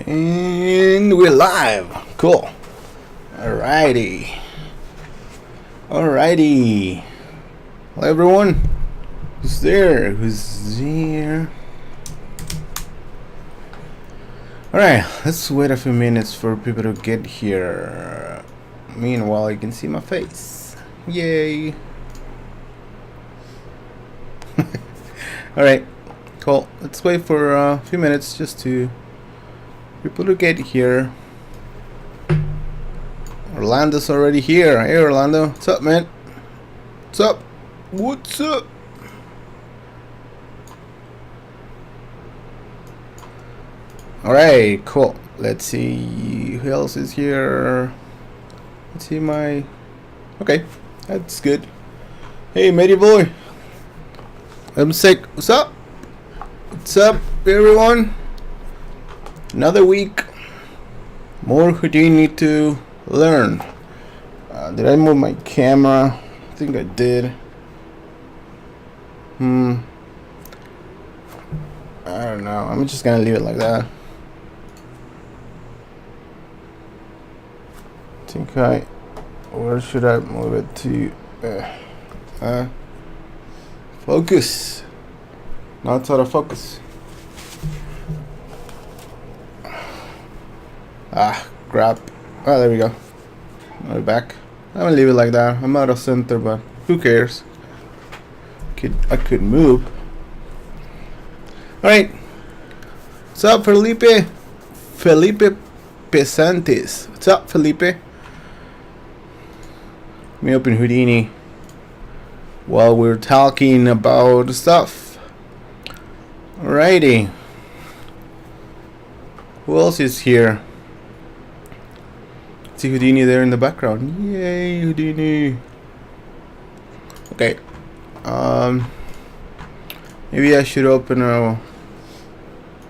And we're live. Cool. Alrighty. Hello everyone. Who's there? Alright, let's wait a few minutes for people to get here. Meanwhile, you can see my face. Yay. Alright, cool. Let's wait for a few minutes just to people to get here. Orlando's already here. Hey Orlando, what's up, man? What's up? Alright, cool. Let's see who else is here. Let's see my... Okay, that's good. Hey, matey boy. I'm sick. What's up? What's up, everyone? Another week. More Houdini to learn. Did I move my camera? I think I did. I don't know. I'm just gonna leave it like that. Where should I move it to? Focus. Not out of focus. Crap. Oh, there we go. Now back. I'm gonna leave it like that. I'm out of center, but who cares? I could move. Alright. What's up, Felipe? Felipe Pesantes. What's up, Felipe? Let me open Houdini while we're talking about stuff. Alrighty. Who else is here? See Houdini there in the background. Yay, Houdini. Okay. Maybe I should open a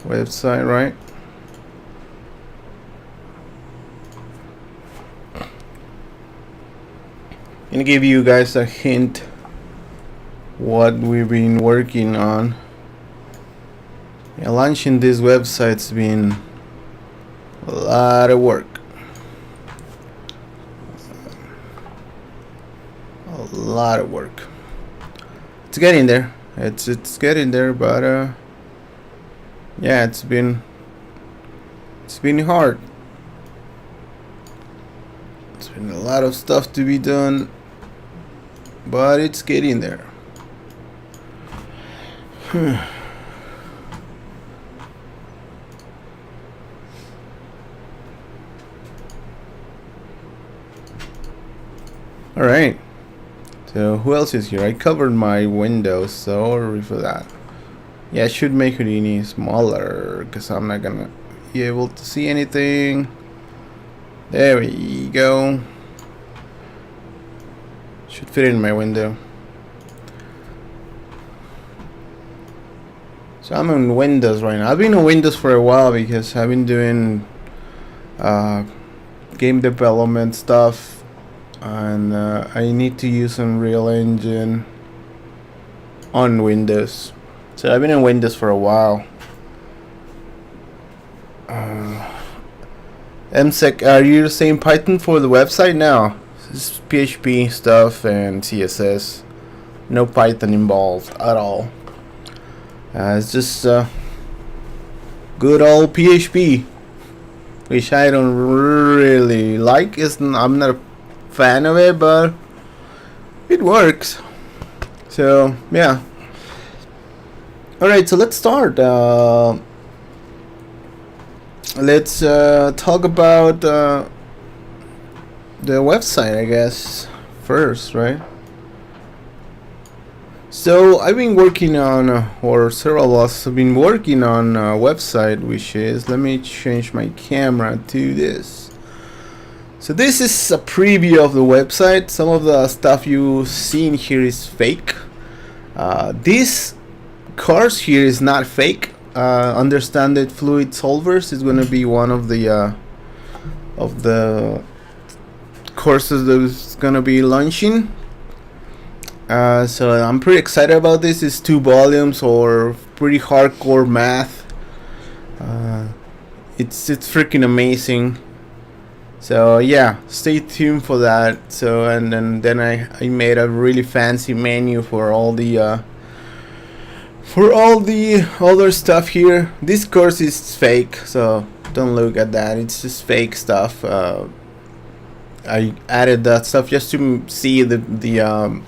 website, right? I'm gonna give you guys a hint what we've been working on. Yeah, launching this website's been a lot of work. A lot of work. It's getting there. It's getting there, but yeah, it's been hard. It's been a lot of stuff to be done, but it's getting there. All right. So who else is here? I covered my windows, sorry for that. Yeah, I should make Houdini smaller because I'm not gonna be able to see anything. There we go. Should fit in my window. So I'm in Windows right now. I've been in Windows for a while because I've been doing game development stuff. And I need to use Unreal Engine on Windows. So I've been in Windows for a while. MSec, are you using Python for the website now? This is PHP stuff and CSS. No Python involved at all. It's just good old PHP, which I don't really like. I'm not a fan of it, but it works. So yeah. Alright, so let's start. Let's talk about the website, I guess, first, right? So I've been working on, or several of us have been working on a website, which is, let me change my camera to this. So this is a preview of the website. Some of the stuff you see in here is fake. This course here is not fake. Understand Fluid Solvers is going to be one of the courses that is going to be launching. So I'm pretty excited about this. It's 2 volumes or pretty hardcore math. it's freaking amazing. So yeah, stay tuned for that. So and then I made a really fancy menu for all the other stuff here. This course is fake, so don't look at that. It's just fake stuff. I added that stuff just to see the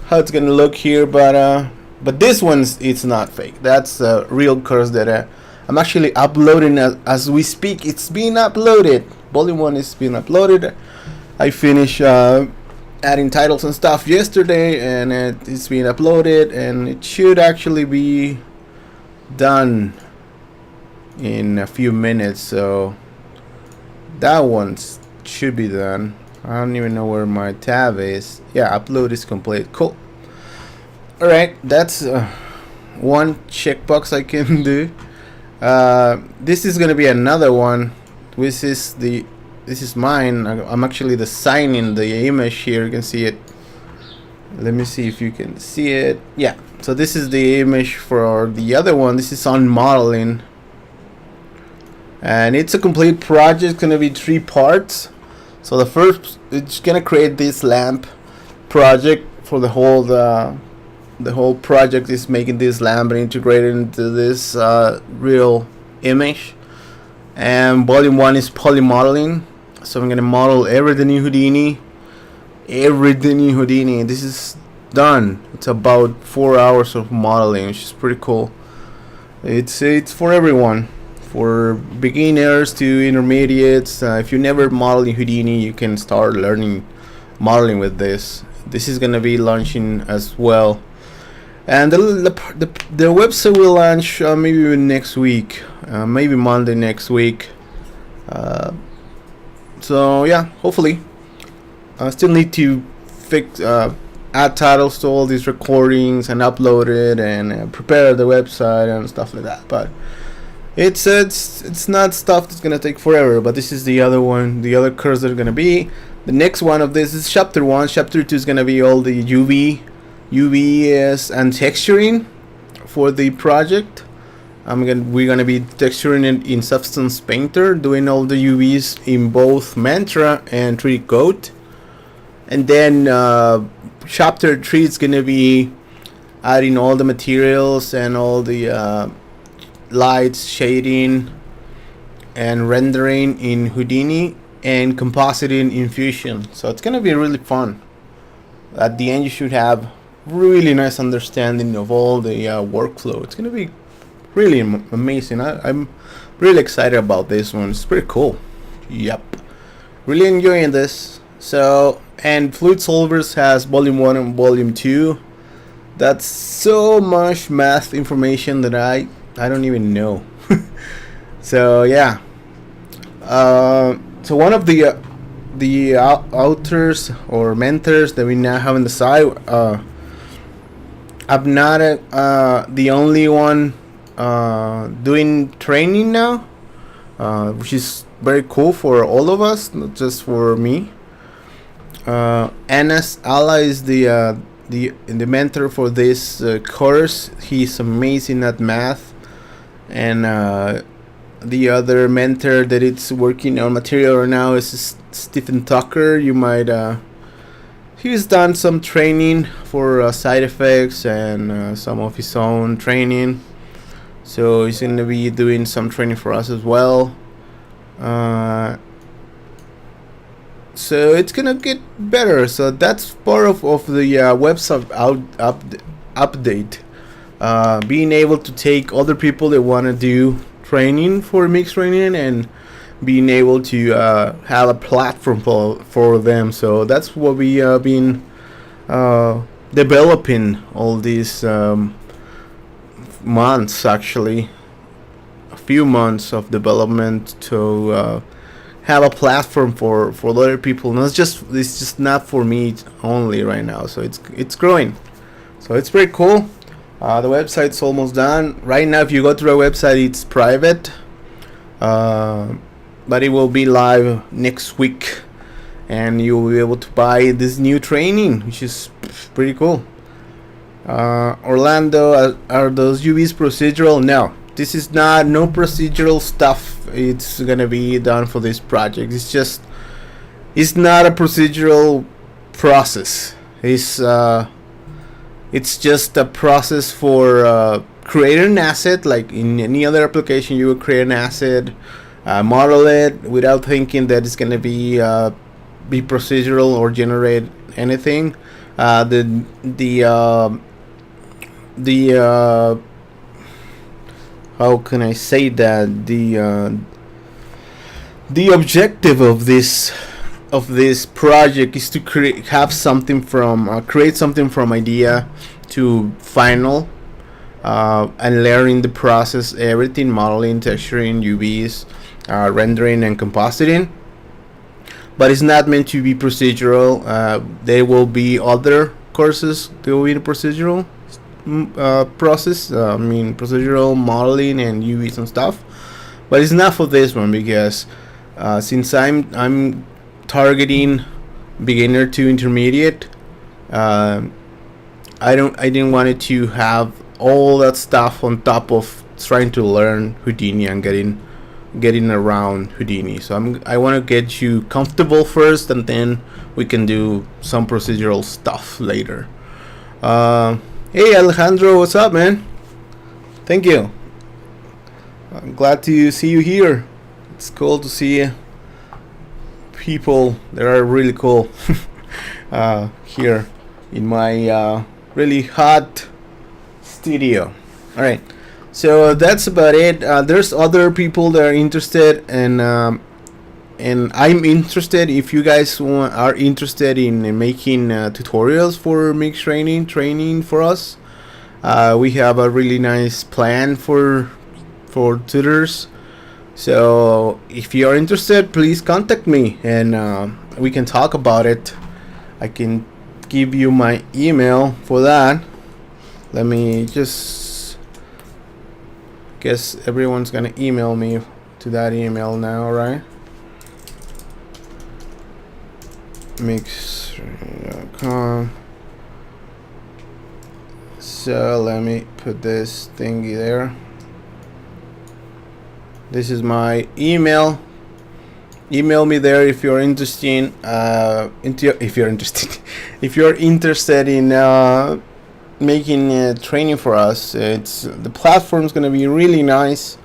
how it's gonna look here, but this one's, it's not fake. That's a real course that I'm actually uploading as we speak. It's being uploaded. Volume 1 is being uploaded. I finished adding titles and stuff yesterday, and it's being uploaded, and it should actually be done in a few minutes. So that one should be done. I don't even know where my tab is. Yeah, upload is complete. Cool. Alright, that's one checkbox I can do. This is gonna be another one. This is mine. I'm actually designing the image here. You can see it. Let me see if you can see it. Yeah, so this is the image for the other one. This is on modeling, and it's a complete project. It's gonna be 3 parts. So the first, it's gonna create this lamp project for the whole project is making this lamp and integrated into this real image. And volume 1 is poly modeling. So I'm gonna model everything in Houdini. This is done. It's about 4 hours of modeling, which is pretty cool. It's for everyone, for beginners to intermediates. If you never model in Houdini, you can start learning modeling with this. This is gonna be launching as well, and the website will launch maybe next week, maybe Monday next week. So yeah, hopefully. I still need to fix add titles to all these recordings and upload it and prepare the website and stuff like that. But it's not stuff that's gonna take forever. But this is the other one, the other course that's gonna be. The next one of this is chapter 1. Chapter 2 is gonna be all the UVs and texturing for the project. We're gonna be texturing it in Substance Painter, doing all the UVs in both Mantra and 3D Code. And then chapter 3 is gonna be adding all the materials and all the lights, shading, and rendering in Houdini, and compositing in Fusion. So it's gonna be really fun. At the end, you should have really nice understanding of all the workflow. It's gonna be really amazing. I'm really excited about this one. It's pretty cool. Yep, really enjoying this. So, and Fluid Solvers has volume 1 and volume 2. That's so much math information that I don't even know. So yeah, so one of the authors or mentors that we now have on the side, I'm not the only one doing training now, which is very cool for all of us, not just for me. Anas Allah is the mentor for this course. He's amazing at math, and the other mentor that it's working on material right now is Stephen Tucker. You might he's done some training for side effects and some of his own training, so he's going to be doing some training for us as well. So it's gonna get better. So that's part of the website update, being able to take other people that want to do training for mixed training and being able to have a platform for them. So that's what we have been developing all these months, actually a few months of development to have a platform for other people. It's just not for me only right now. So it's growing. So it's pretty cool. The website's almost done. Right now, if you go to our website, it's private, but it will be live next week, and you will be able to buy this new training, which is pretty cool. Orlando, are those UVs procedural? No, this is not no procedural stuff. It's gonna be done for this project. It's not a procedural process. It's just a process for creating an asset. Like in any other application, you would create an asset, model it without thinking that it's gonna be procedural or generate anything. How can I say that, the objective of this project is to create something from idea to final, and learning the process, everything: modeling, texturing, UVs, rendering, and compositing. But it's not meant to be procedural. There will be other courses that will be the procedural process. Procedural modeling and UVs and stuff. But it's not for this one, because since I'm targeting beginner to intermediate, I didn't want it to have all that stuff on top of trying to learn Houdini and getting around Houdini. So I want to get you comfortable first, and then we can do some procedural stuff later. Hey Alejandro, what's up, man? Thank you. I'm glad to see you here. It's cool to see people that are really cool here in my really hot studio. All right, so that's about it. There's other people that are interested, and I'm interested. If you guys are interested in making tutorials for mix training for us, we have a really nice plan for tutors. So if you are interested, please contact me, and we can talk about it. I can give you my email for that. Let me just guess everyone's gonna email me to that email now, right? Mix.com. So let me put this thingy there. This is my email. Email me there if you're interested. If you're interested in making training for us. The platform's gonna be really nice.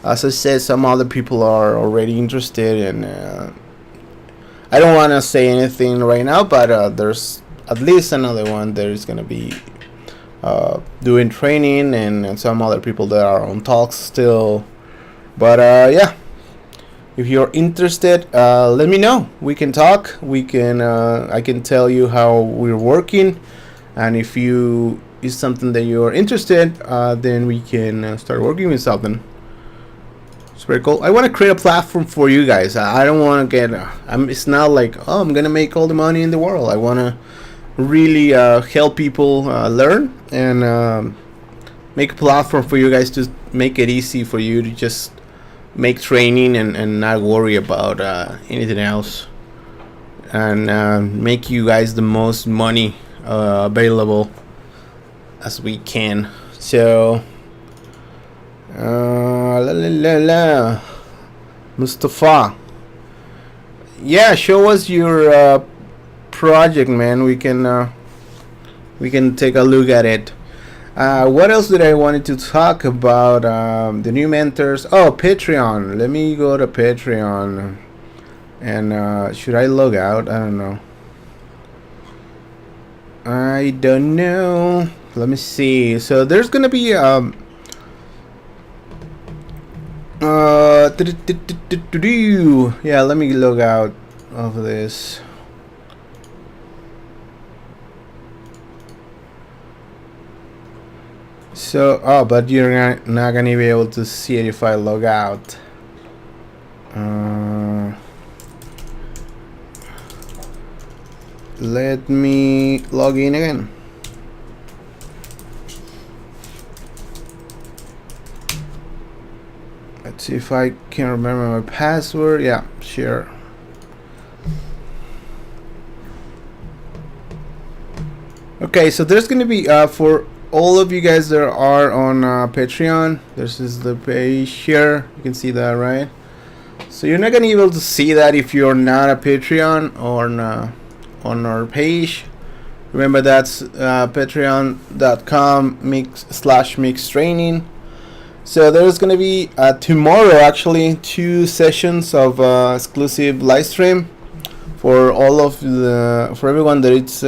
As I said, some other people are already interested, and I don't want to say anything right now, but there's at least another one that is gonna be doing training, and some other people that are on talks still. But yeah, if you're interested, let me know. We can talk. I can tell you how we're working, and if is something that you're interested, then we can start working with something. It's very cool. I want to create a platform for you guys. I don't want to get. It's not like, oh, I'm gonna make all the money in the world. I want to really help people learn, and make a platform for you guys to make it easy for you to just make training and not worry about anything else, and make you guys the most money available as we can. So Mustafa, yeah, show us your project, man. We can take a look at it. What else did I wanted to talk about? The new mentors. Oh, Patreon. Let me go to Patreon. And should I log out? I don't know. Let me see. So there's gonna be yeah, let me log out of this. So, but you're not gonna be able to see it if I log out. Let me log in again. Let's see if I can remember my password. Yeah, sure. Okay, so there's gonna be for all of you guys that are on Patreon, this is the page here. You can see that, right? So you're not gonna be able to see that if you're not a Patreon or on our page. Remember, that's patreon.com/mix training. So there's gonna be tomorrow actually 2 sessions of exclusive live stream for everyone that it's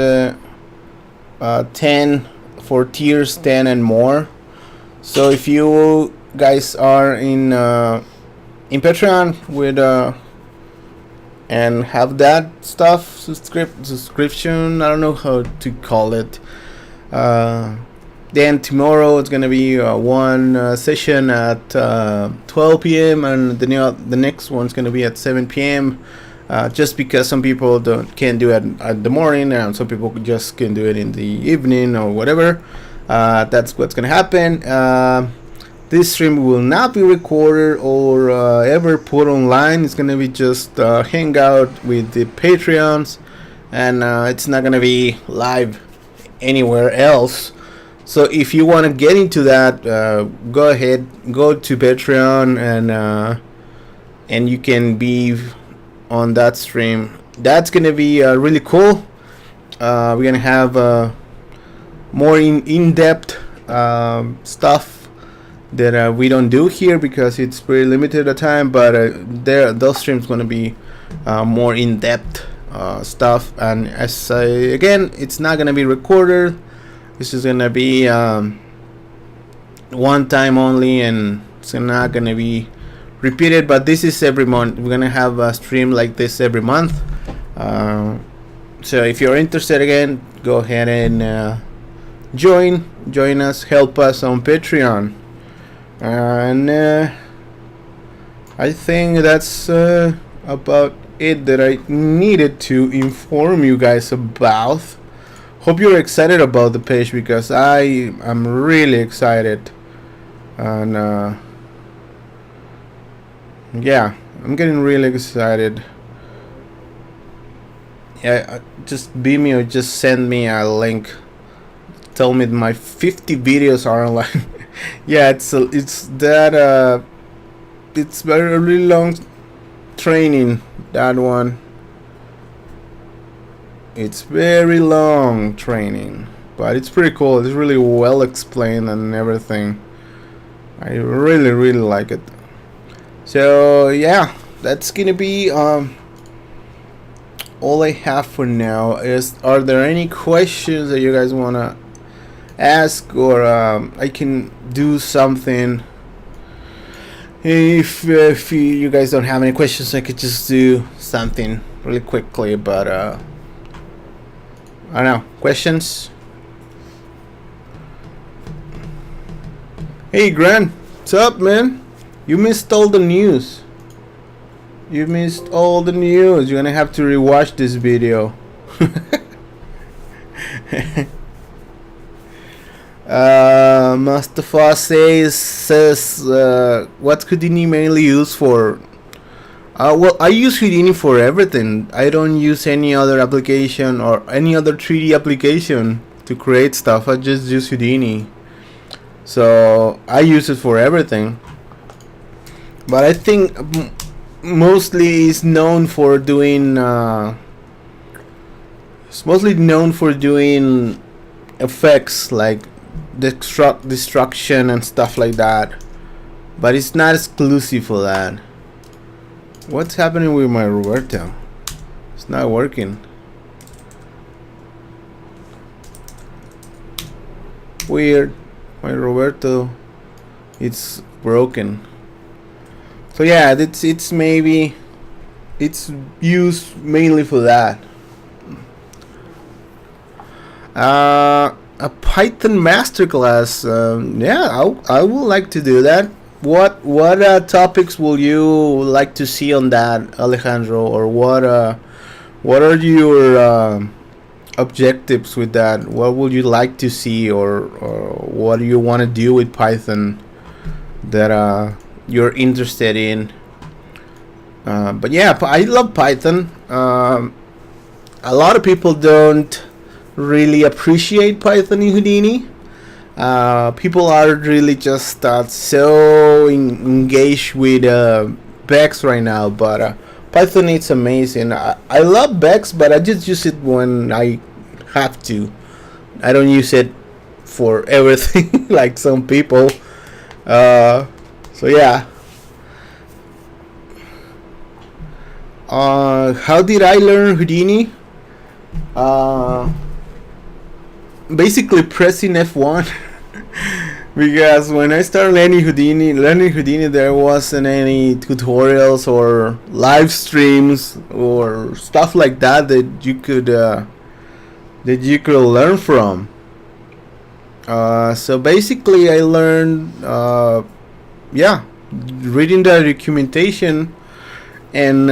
10 for tiers 10 and more. So if you guys are in Patreon with and have that stuff subscription, I don't know how to call it, then tomorrow it's gonna be one session at 12 p.m. and the next one's gonna be at 7 p.m. Just because some people can't do it at the morning and some people just can do it in the evening or whatever. That's what's gonna happen. This stream will not be recorded or ever put online. It's gonna be just hangout with the Patreons, and it's not gonna be live anywhere else. So if you want to get into that, go ahead, go to Patreon, and you can be on that stream. That's gonna be really cool. We're gonna have more in-depth stuff that we don't do here because it's very limited at time, but those streams gonna be more in-depth stuff. And again, it's not gonna be recorded. This is gonna be one time only, and it's not gonna be repeated. But this is every month. We're gonna have a stream like this every month. So if you're interested, again, go ahead and join us, help us on Patreon. And I think that's about it that I needed to inform you guys about. Hope you're excited about the page because I am really excited, and yeah, I'm getting really excited. Yeah, just beam me or just send me a link. Tell me my 50 videos are online. Yeah, it's that it's very really long training, that one. It's very long training, but it's pretty cool. It's really well explained and everything. I really like it. So yeah, that's gonna be all I have for now. Are there any questions that you guys wanna ask, or I can do something? If you guys don't have any questions, I could just do something really quickly, but I don't know. Questions? Hey Grant, what's up, man? You missed all the news. You're gonna have to rewatch this video. Mustafa says what's Houdini mainly used for? Well, I use Houdini for everything. I don't use any other application or any other 3D application to create stuff. I just use Houdini. So I use it for everything. But I think mostly it's known for doing effects like destruction and stuff like that. But it's not exclusive for that. What's happening with my Roberto? It's not working. Weird. My Roberto, it's broken. So yeah, it's used mainly for that. A Python masterclass. Yeah, I would like to do that. What topics will you like to see on that, Alejandro? Or what are your objectives with that? What would you like to see, or what do you want to do with Python that you're interested in? But yeah, I love Python. A lot of people don't really appreciate Python in Houdini. People are really just so engaged with Bex right now, but Python is amazing. I love Bex, but I just use it when I have to. I don't use it for everything like some people. So yeah. How did I learn Houdini? Basically pressing F1. Because when I started learning Houdini, there wasn't any tutorials or live streams or stuff like that you could learn from. So basically, I learned, reading the documentation and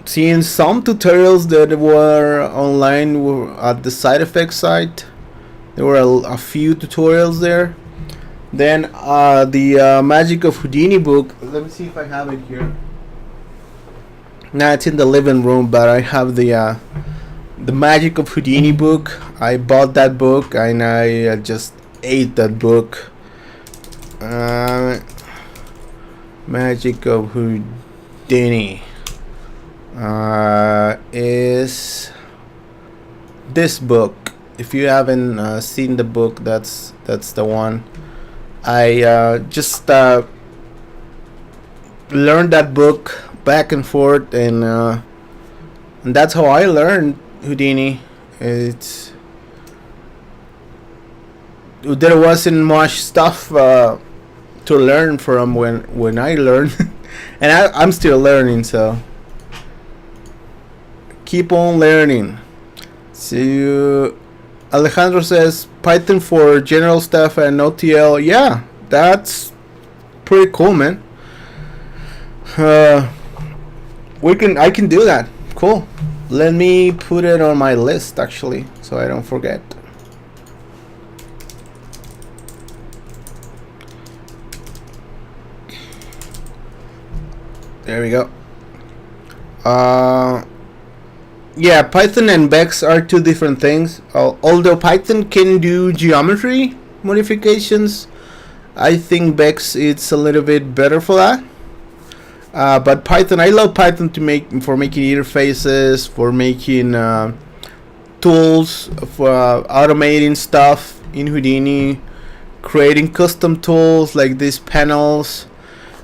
seeing some tutorials that were online at the side effects site. There were a few tutorials there. Then the Magic of Houdini book. Let me see if I have it here. Nah, it's in the living room, but I have the Magic of Houdini book. I bought that book and I just ate that book. Magic of Houdini is this book. If you haven't seen the book, that's the one. I just learned that book back and forth, and that's how I learned Houdini. There wasn't much stuff to learn from when I learned, and I'm still learning. So keep on learning. So Alejandro says Python for general stuff and OTL. Yeah, that's pretty cool, man. I can do that. Cool. Let me put it on my list actually, so I don't forget. There we go. Yeah, Python and Bex are two different things. Although Python can do geometry modifications, I think Bex it's a little bit better for that. But Python, I love Python for making interfaces, for making tools, for automating stuff in Houdini, creating custom tools like these panels.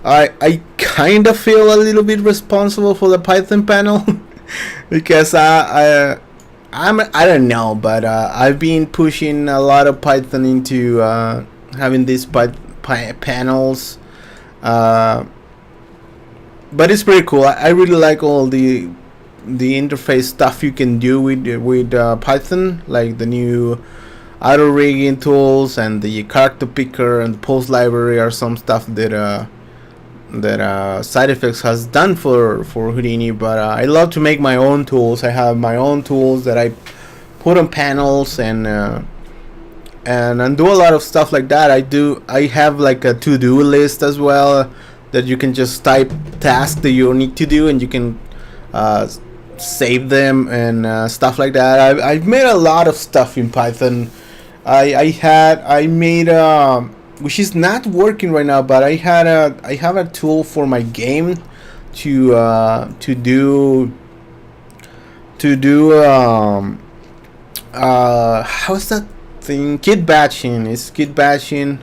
I kind of feel a little bit responsible for the Python panel. Because I don't know, but I've been pushing a lot of Python into having these panels, but it's pretty cool. I really like all the interface stuff you can do with Python, like the new auto rigging tools and the character picker and the post library are some stuff that Side Effects has done for Houdini. But I love to make my own tools. I have my own tools that I put on panels and do a lot of stuff like that. I have like a to-do list as well that you can just type tasks that you need to do and you can save them and stuff like that. I've made a lot of stuff in Python. I made which is not working right now, but I have a tool for my game to do how's that thing? Git batching. It's Git batching.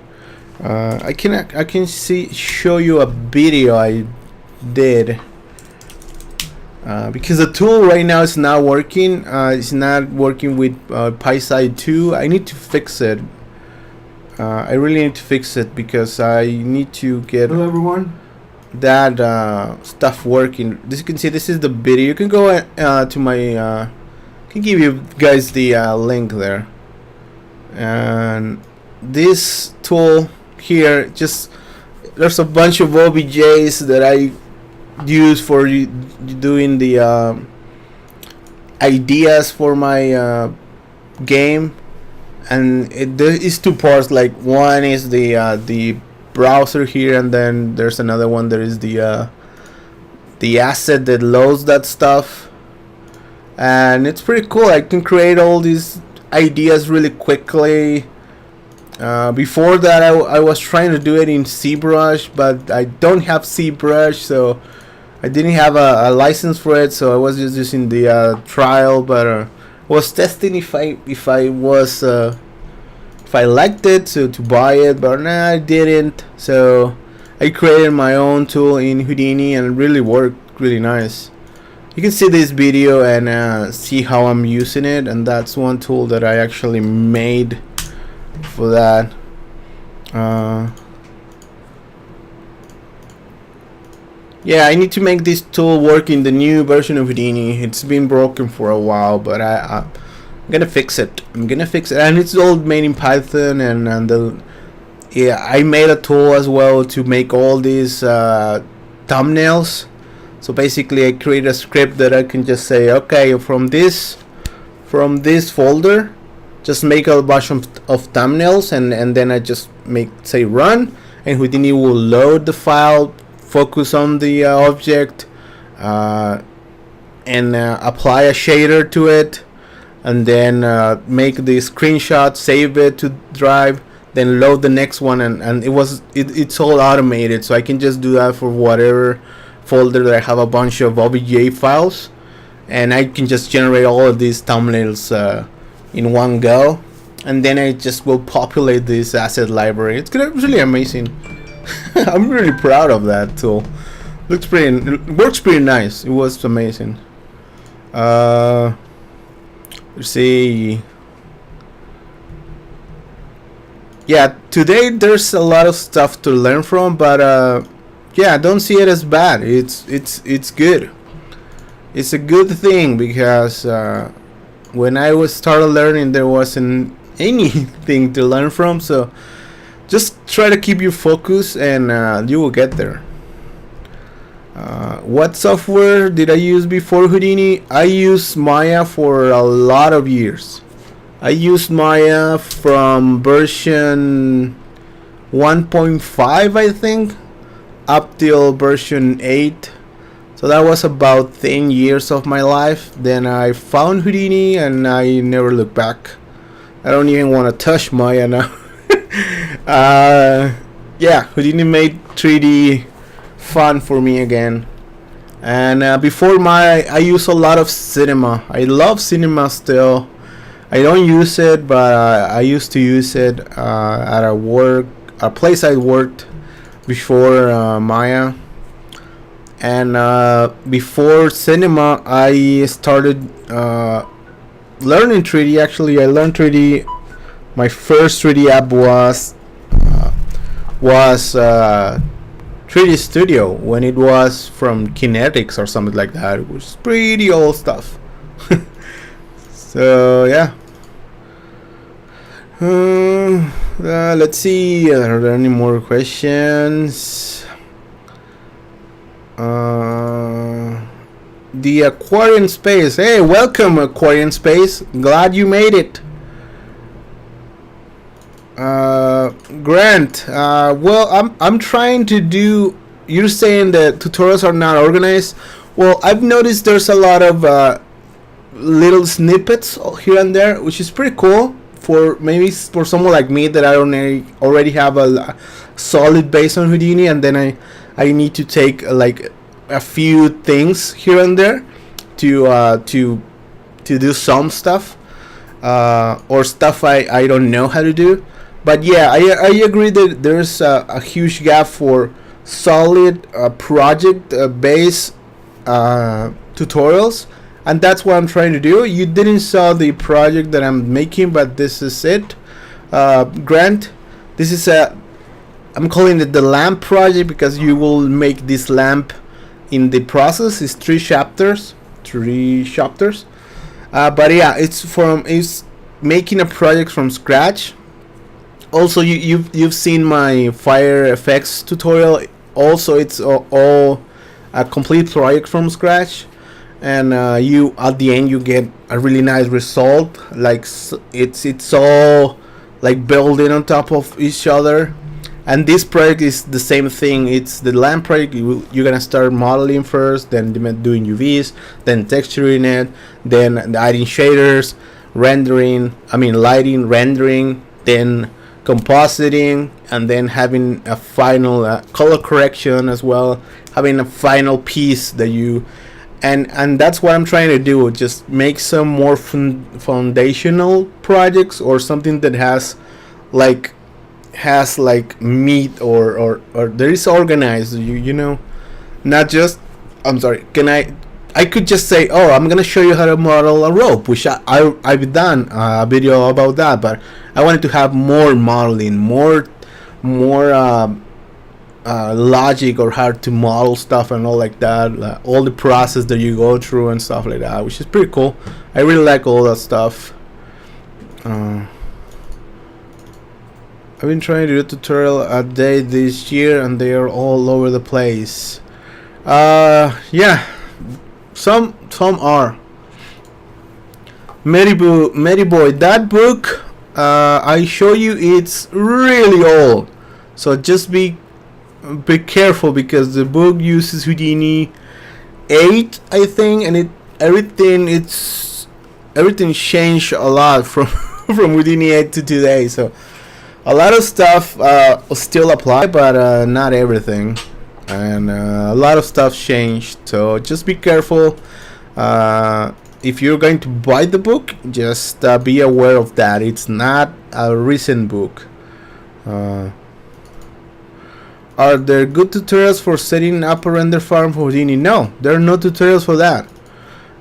I can show you a video I did. Because the tool right now is not working. It's not working with PySide 2. I need to fix it. I really need to fix it because I need to get Hello everyone. That stuff working. As you can see, this is the video. You can go to my I can give you guys the link there. And this tool here, just there's a bunch of OBJs that I use for doing the ideas for my game. And there is two parts. Like one is the browser here, and then there's another one. There is the asset that loads that stuff, and it's pretty cool. I can create all these ideas really quickly. Before that, I was trying to do it in ZBrush, but I don't have ZBrush, so I didn't have a license for it, so I was just using the trial. But was testing if I liked it, so to buy it, but nah, I didn't. So I created my own tool in Houdini, and it really worked really nice. You can see this video and see how I'm using it, and that's one tool that I actually made for that. Yeah, I need to make this tool work in the new version of Houdini. It's been broken for a while, but I'm gonna fix it. And it's all made in Python, yeah, I made a tool as well to make all these thumbnails. So basically, I create a script that I can just say, okay, from this folder, just make a bunch of thumbnails, and then I just say run, and Houdini will load the file, focus on the object, and apply a shader to it, and then make the screenshot, save it to drive, then load the next one, and it's all automated, so I can just do that for whatever folder that I have a bunch of OBJ files, and I can just generate all of these thumbnails in one go, and then I just will populate this asset library. It's really amazing. I'm really proud of that tool. It works pretty nice. It was amazing. Let's see. Yeah, today there's a lot of stuff to learn from, but yeah, don't see it as bad. It's good. It's a good thing, because when I started learning, there wasn't anything to learn from. So just try to keep your focus, and you will get there. What software did I use before Houdini? I used Maya for a lot of years. I used Maya from version 1.5, I think, up till version 8. So that was about 10 years of my life. Then I found Houdini, and I never looked back. I don't even want to touch Maya now. Yeah, Houdini made 3D fun for me again. And before Maya, I use a lot of Cinema. I love Cinema still. I don't use it, but I used to use it at a place I worked before Maya. And before Cinema, I started learning 3D. Actually, I learned 3D. My first 3D app was 3D Studio, when it was from Kinetics or something like that. It was pretty old stuff. So yeah. Let's see. Are there any more questions? The Aquarian Space. Hey, welcome, Aquarian Space. Glad you made it. Grant. Well, I'm trying to do. You're saying that tutorials are not organized. Well, I've noticed there's a lot of little snippets here and there, which is pretty cool. For someone like me that I already have a solid base on Houdini, and then I need to take like a few things here and there to do some stuff, or stuff I don't know how to do. But yeah, I agree that there's a huge gap for solid project based tutorials, and that's what I'm trying to do. You didn't saw the project that I'm making, but this is it. Grant, this is I'm calling it the lamp project, because you will make this lamp in the process. It's three chapters. But yeah, it's making a project from scratch. Also, you've seen my fire effects tutorial. Also, it's all a complete project from scratch, and you at the end you get a really nice result. Like it's all like building on top of each other. And this project is the same thing. It's the lamp project. You're gonna start modeling first, then doing UVs, then texturing it, then adding shaders, rendering, lighting, rendering, then compositing, and then having a final color correction as well, having a final piece that you, and that's what I'm trying to do, just make some more foundational projects, or something that has like meat, or there is organized, you know, not just, I'm sorry, I could just say, oh, I'm gonna show you how to model a rope, which I've done a video about that, but I wanted to have more modeling, more logic, or how to model stuff and all like that, all the process that you go through and stuff like that, which is pretty cool. I really like all that stuff. I've been trying to do a tutorial a day this year, and they are all over the place. Yeah, some are. Boy, that book I show you, it's really old, so just be careful, because the book uses Houdini 8, I think, and everything changed a lot from from Houdini 8 to today. So a lot of stuff still apply, but not everything, and a lot of stuff changed. So just be careful. If you're going to buy the book, just be aware of that. It's not a recent book. Are there good tutorials for setting up a render farm for Houdini? No, there are no tutorials for that.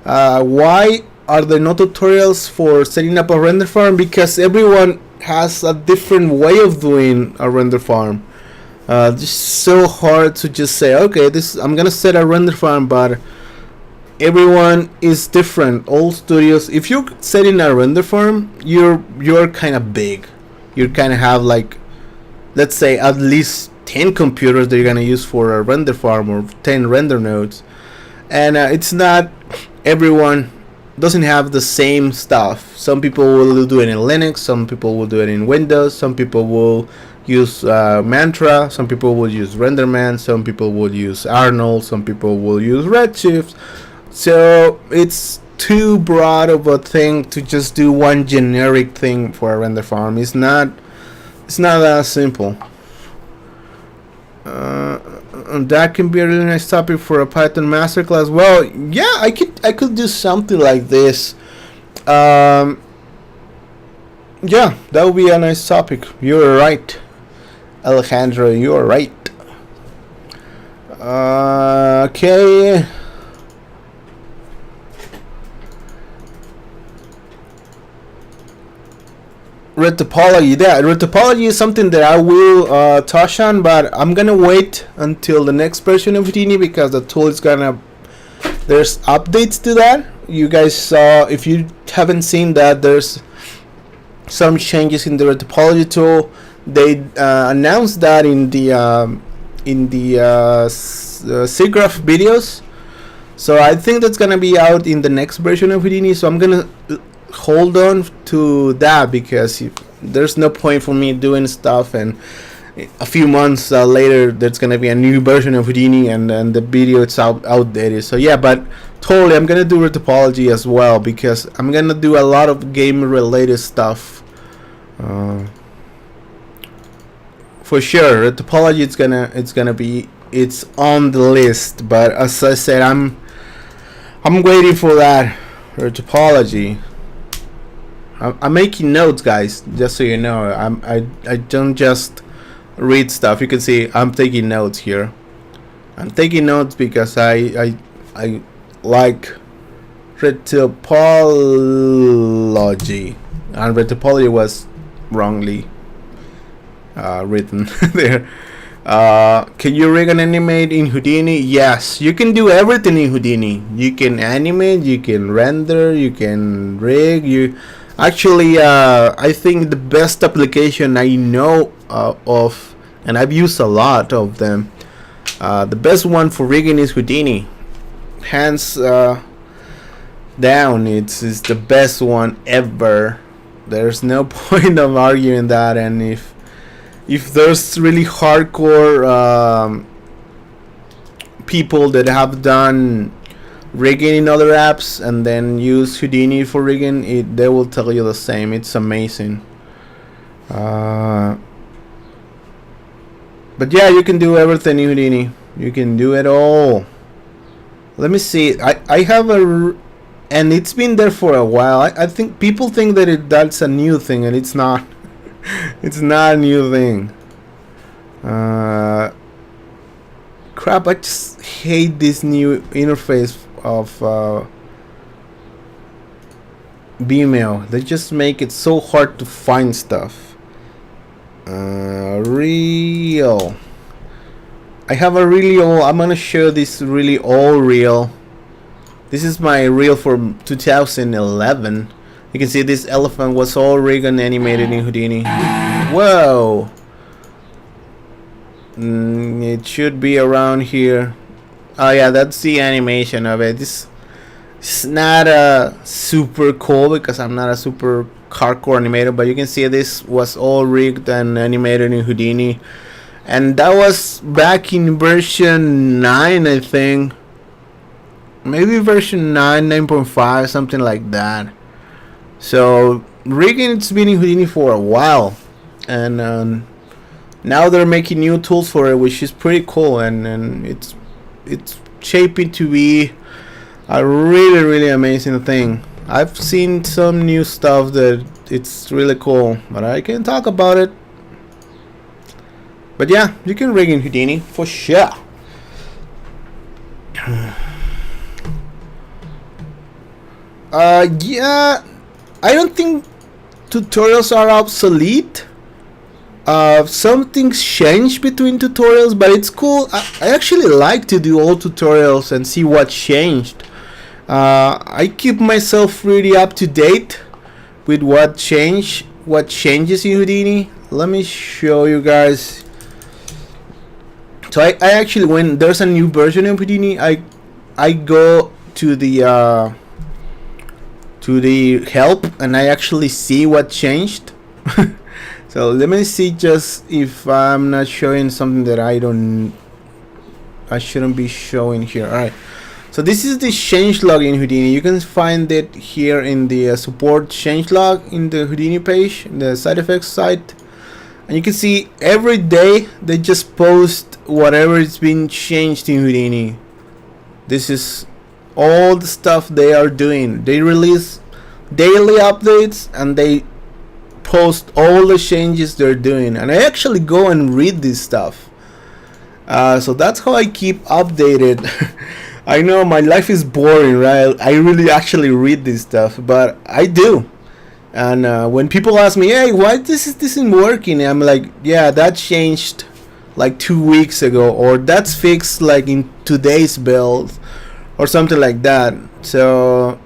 Why are there no tutorials for setting up a render farm? Because everyone has a different way of doing a render farm. It's so hard to just say, okay, I'm gonna set a render farm, but everyone is different. All studios, if you're setting a render farm, you're kind of big. You kind of have, like, let's say at least 10 computers that you're gonna use for a render farm, or 10 render nodes, and it's not everyone doesn't have the same stuff. Some people will do it in Linux, some people will do it in Windows, some people will use Mantra, some people will use RenderMan, some people will use Arnold, some people will use Redshift. So it's too broad of a thing to just do one generic thing for a render farm. It's not that simple. That can be a really nice topic for a Python masterclass. Well, yeah, I could do something like this. Yeah, that would be a nice topic. You're right, Alejandro. You're right. Okay. Red topology. Yeah, red topology is something that I will touch on, but I'm gonna wait until the next version of Houdini, because the tool is there's updates to that. You guys saw, if you haven't seen that, there's some changes in the red topology tool. They announced that in the SIGGRAPH videos. So I think that's gonna be out in the next version of Houdini. So I'm gonna hold on to that, because there's no point for me doing stuff and a few months later there's gonna be a new version of Houdini, and the video it's outdated. So yeah, but totally I'm gonna do red topology as well, because I'm gonna do a lot of game related stuff. For sure, red topology it's on the list, but as I said, I'm waiting for that red topology. I'm making notes, guys, just so you know. I don't just read stuff. You can see I'm taking notes here. I'm taking notes because I like red topology, and red topology was wrongly written there. Can you rig and animate in Houdini? Yes, you can do everything in Houdini. You can animate, you can render, you can rig. Actually, I think the best application I know of, and I've used a lot of them, the best one for rigging is Houdini. Hands down, it's the best one ever. There's no point of arguing that. And if there's really hardcore people that have done rigging in other apps and then use Houdini for rigging, they will tell you the same. It's amazing. But yeah, you can do everything in Houdini. You can do it all. Let me see. I have and it's been there for a while. I think people think that that's a new thing, and it's not. It's not a new thing. Crap, I just hate this new interface of Vimeo. They just make it so hard to find stuff. Reel. I have a really old, I'm gonna show this really old reel. This is my reel from 2011. You can see this elephant was all rigged and animated in Houdini. Whoa! It should be around here. Oh yeah, that's the animation of it. This is not super cool because I'm not a super hardcore animator, but you can see this was all rigged and animated in Houdini. And that was back in version 9, I think. Maybe version 9, 9.5, something like that. So rigging, it's been in Houdini for a while, and now they're making new tools for it, which is pretty cool, and it's shaping to be a really amazing thing. I've seen some new stuff that it's really cool, but I can't talk about it. But yeah, you can rig in Houdini for sure. Yeah, I don't think tutorials are obsolete. Some things change between tutorials, but it's cool. I actually like to do all tutorials and see what changed. I keep myself really up to date with what changes in Houdini. Let me show you guys. So I actually, when there's a new version of Houdini, I go to the help and I actually see what changed. So let me see just if I'm not showing something that I shouldn't be showing here. Alright, so this is the changelog in Houdini. You can find it here in the support changelog in the Houdini page, in the side effects site. And you can see every day they just post whatever is being changed in Houdini. This is all the stuff they are doing. They release daily updates and they post all the changes they're doing, and I actually go and read this stuff. So that's how I keep updated. I know my life is boring, right? I really actually read this stuff, but I do. And when people ask me, hey, why this isn't working, I'm like, yeah, that changed like 2 weeks ago, or that's fixed like in today's build or something like that. So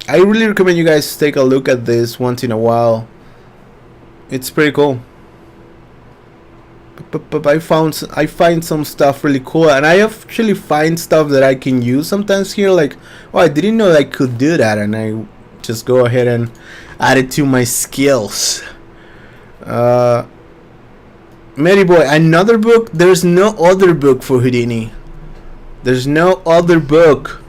I really recommend you guys take a look at this once in a while. It's pretty cool. But I find some stuff really cool, and I actually find stuff that I can use sometimes here, like, oh, I didn't know I could do that, and I just go ahead and add it to my skills. Mary Boy, another book? There's no other book for Houdini. There's no other book.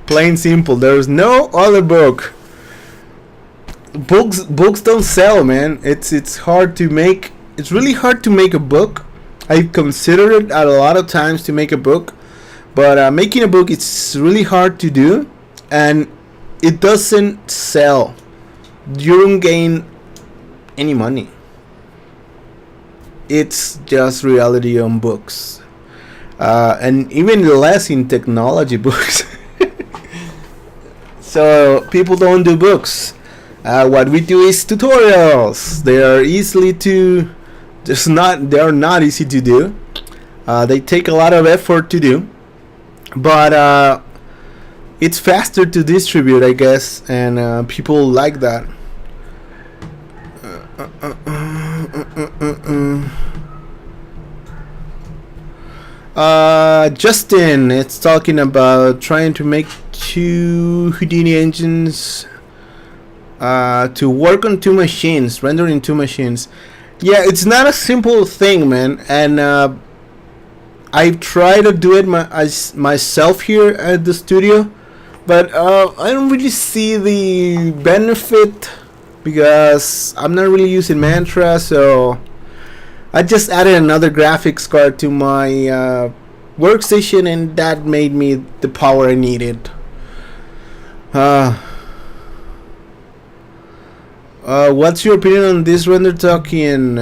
Plain simple, there's no other book. Books don't sell, man. It's hard to make. It's really hard to make a book. I've considered it a lot of times to make a book, but making a book, it's really hard to do, and it doesn't sell. You don't gain any money. It's just reality on books, and even less in technology books. So people don't do books. What we do is tutorials. They are they are not easy to do. They take a lot of effort to do, but it's faster to distribute, I guess, and people like that. Justin, it's talking about trying to make 2 Houdini engines to work on 2 machines, rendering 2 machines. Yeah, it's not a simple thing, man, and I've tried to do it myself here at the studio, but I don't really see the benefit because I'm not really using Mantra, so I just added another graphics card to my workstation, and that made me the power I needed. What's your opinion on this render talking?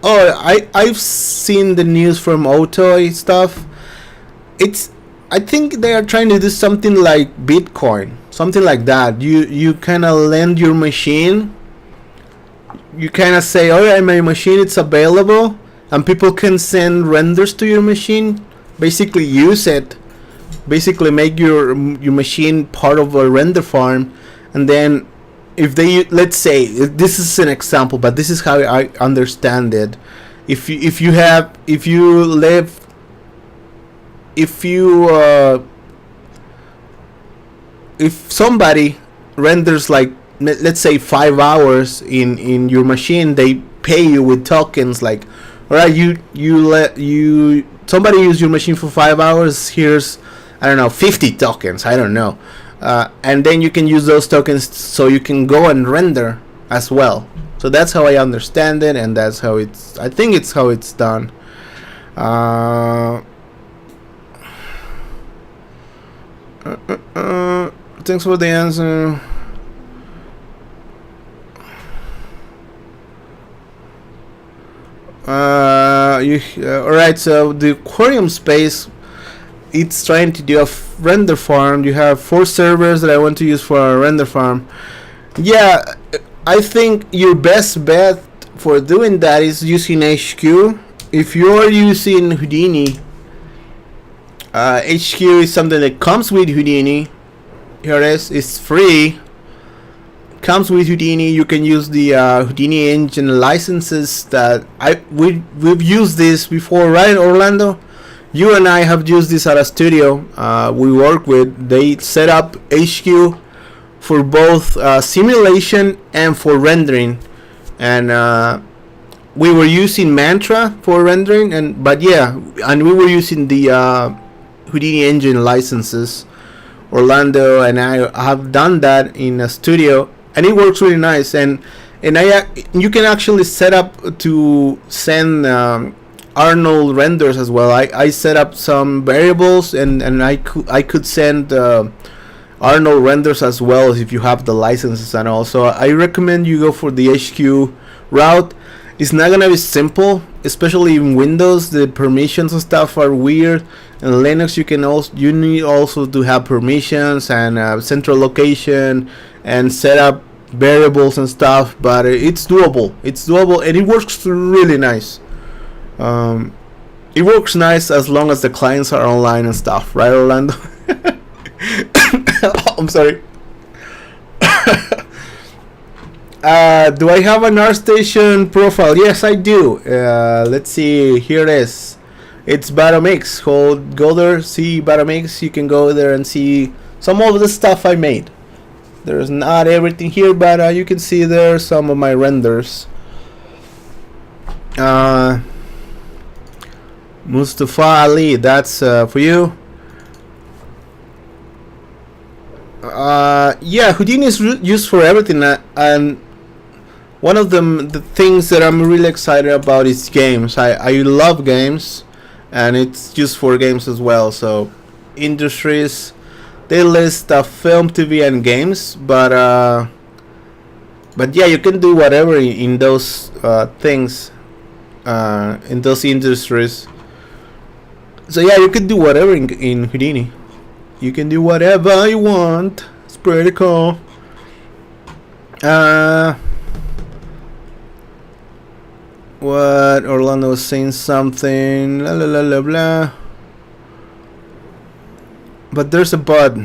I've seen the news from Otoy stuff. I think they are trying to do something like Bitcoin, something like that. You kind of lend your machine. You kind of say, "All right, my machine, it's available," and people can send renders to your machine. Basically, use it. Basically, make your machine part of a render farm, and then if they, let's say, this is an example, but this is how I understand it. If somebody renders like, let's say 5 hours in your machine, they pay you with tokens. Like, all right, somebody use your machine for 5 hours. Here's, I don't know, 50 tokens. I don't know. And then you can use those tokens so you can go and render as well. So that's how I understand it, and that's how I think it's how it's done. Thanks for the answer. Alright, so the aquarium space, it's trying to do a render farm. You have 4 servers that I want to use for a render farm. Yeah, I think your best bet for doing that is using HQ. If you're using Houdini, HQ is something that comes with Houdini. Here it is. It's free. Comes with Houdini. You can use the Houdini engine licenses that we've used this before, right, Orlando? You and I have used this at a studio we work with. They set up HQ for both simulation and for rendering, and we were using Mantra for rendering, and we were using the Houdini engine licenses. Orlando and I have done that in a studio, and it works really nice. And you can actually set up to send Arnold renders as well. I set up some variables, and I could send Arnold renders as well if you have the licenses and all. So I recommend you go for the HQ route. It's not gonna be simple, especially in Windows. The permissions and stuff are weird. In Linux, you need also to have permissions and central location and set up variables and stuff. But it's doable. It's doable, and it works really nice. It works nice as long as the clients are online and stuff, right, Orlando? I'm sorry. Do I have an ArtStation profile? Yes, I do. Let's see. Here it is. It's Batomix. Go there, see Batomix. You can go there and see some of the stuff I made. There's not everything here, but you can see there some of my renders. Mustafa Ali, that's for you. Yeah, Houdini is used for everything, and one of the things that I'm really excited about is games. I love games, and it's used for games as well. So industries, they list film, TV, and games, but yeah, you can do whatever in those things, in those industries. So yeah, you can do whatever in Houdini. You can do whatever you want. It's pretty cool. What? Orlando was saying something. La la la la blah. But there's a but.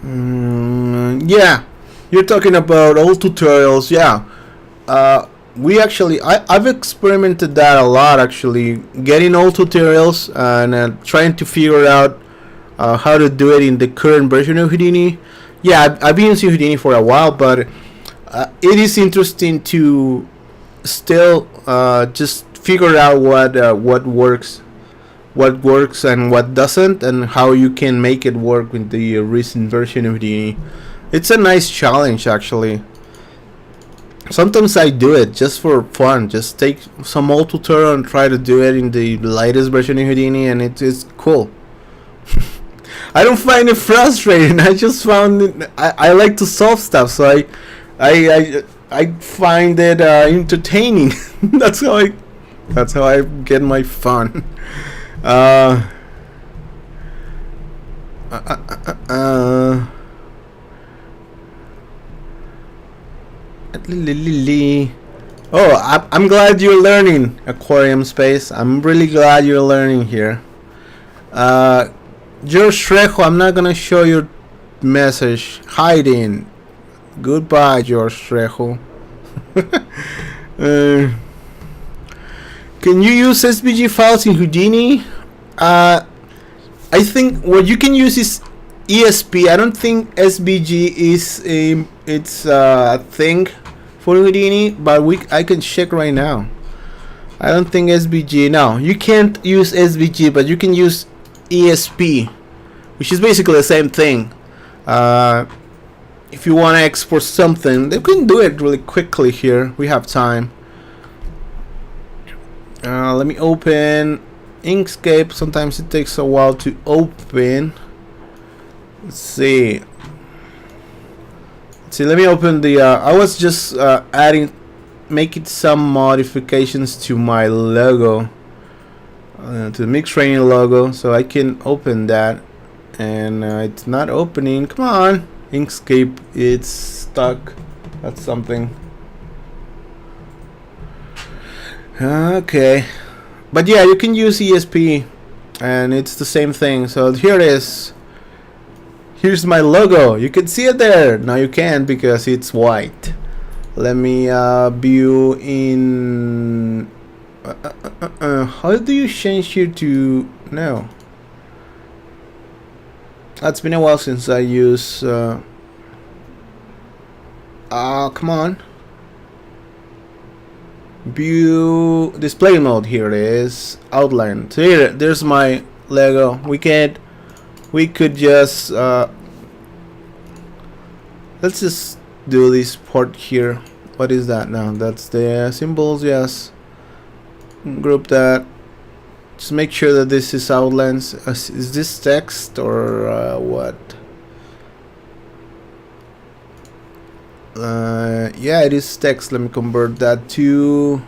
Yeah, you're talking about old tutorials. Yeah. I've experimented that a lot, actually, getting old tutorials and trying to figure out how to do it in the current version of Houdini. Yeah, I've been using Houdini for a while, but it is interesting to still just figure out what works, and what doesn't, and how you can make it work with the recent version of Houdini. It's a nice challenge, actually. Sometimes I do it just for fun, just take some old tutorial and try to do it in the latest version of Houdini, and it is cool. I don't find it frustrating. I just found it. I like to solve stuff, so I find it entertaining. That's how I get my fun. Oh, I'm glad you're learning, Aquarium Space. I'm really glad you're learning here. George Trejo, I'm not gonna show your message. Hiding. Goodbye, George Trejo. Can you use SVG files in Houdini? I think what you can use is ESP. I don't think SVG is a thing for Houdini, but I can check right now. I don't think SVG. No, you can't use SVG, but you can use ESP, which is basically the same thing. If you want to export something, they can do it really quickly here. We have time. Let me open Inkscape. Sometimes it takes a while to open. Let's see. Let me open the. I was just making some modifications to my logo, to the Mix Training logo, so I can open that, and it's not opening. Come on, Inkscape, it's stuck. That's something. Okay, but yeah, you can use ESP, and it's the same thing. So here it is. Here's my logo. You can see it there. Now you can't because it's white. Let me view in. How do you change here to no? It's been a while since I use. Come on. View display mode. Here it is. Outline. So here, there's my logo. We could just let's just do this part here. What is that now? That's the symbols. Yes. Group that. Just make sure that this is outlines. Is this text or what? Yeah, it is text. Let me convert that to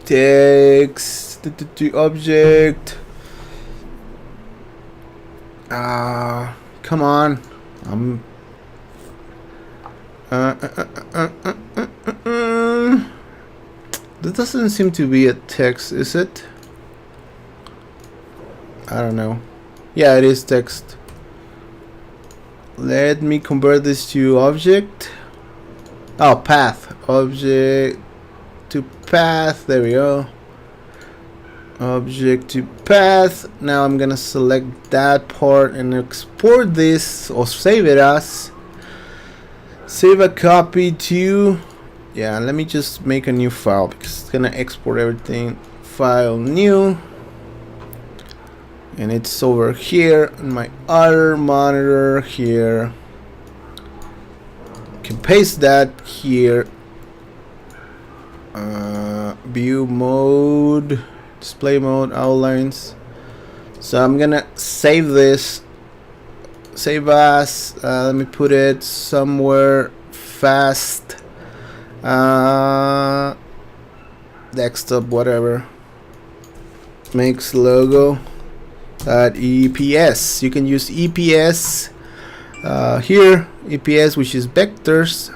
text to object. Come on. That doesn't seem to be a text, is it? I don't know. Yeah, it is text. Let me convert this to object. Oh, path. Object to path. There we go. Object to path. Now I'm gonna select that part and export this, or save it as. Save a copy to. Yeah, let me just make a new file because it's gonna export everything. File new. And it's over here on my other monitor here. Can paste that here. View mode, display mode, outlines. So I'm gonna save this. Save as. Let me put it somewhere fast. Desktop, whatever. Makes logo. EPS. You can use EPS here. EPS, which is vectors.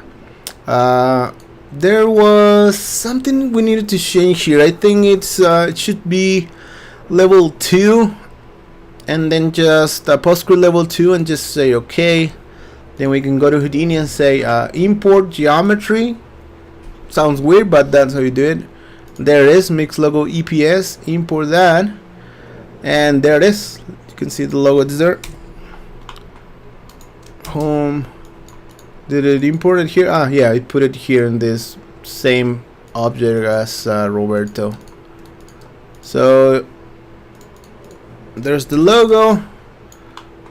There was something we needed to change here. I think it's it should be level 2, and then just PostScript level 2, and just say OK. Then we can go to Houdini and say import geometry. Sounds weird, but that's how you do it. There it is, mix logo EPS. Import that. And there it is. You can see the logo is there. Home. Did it import it here? Yeah, it put it here in this same object as Roberto. So there's the logo,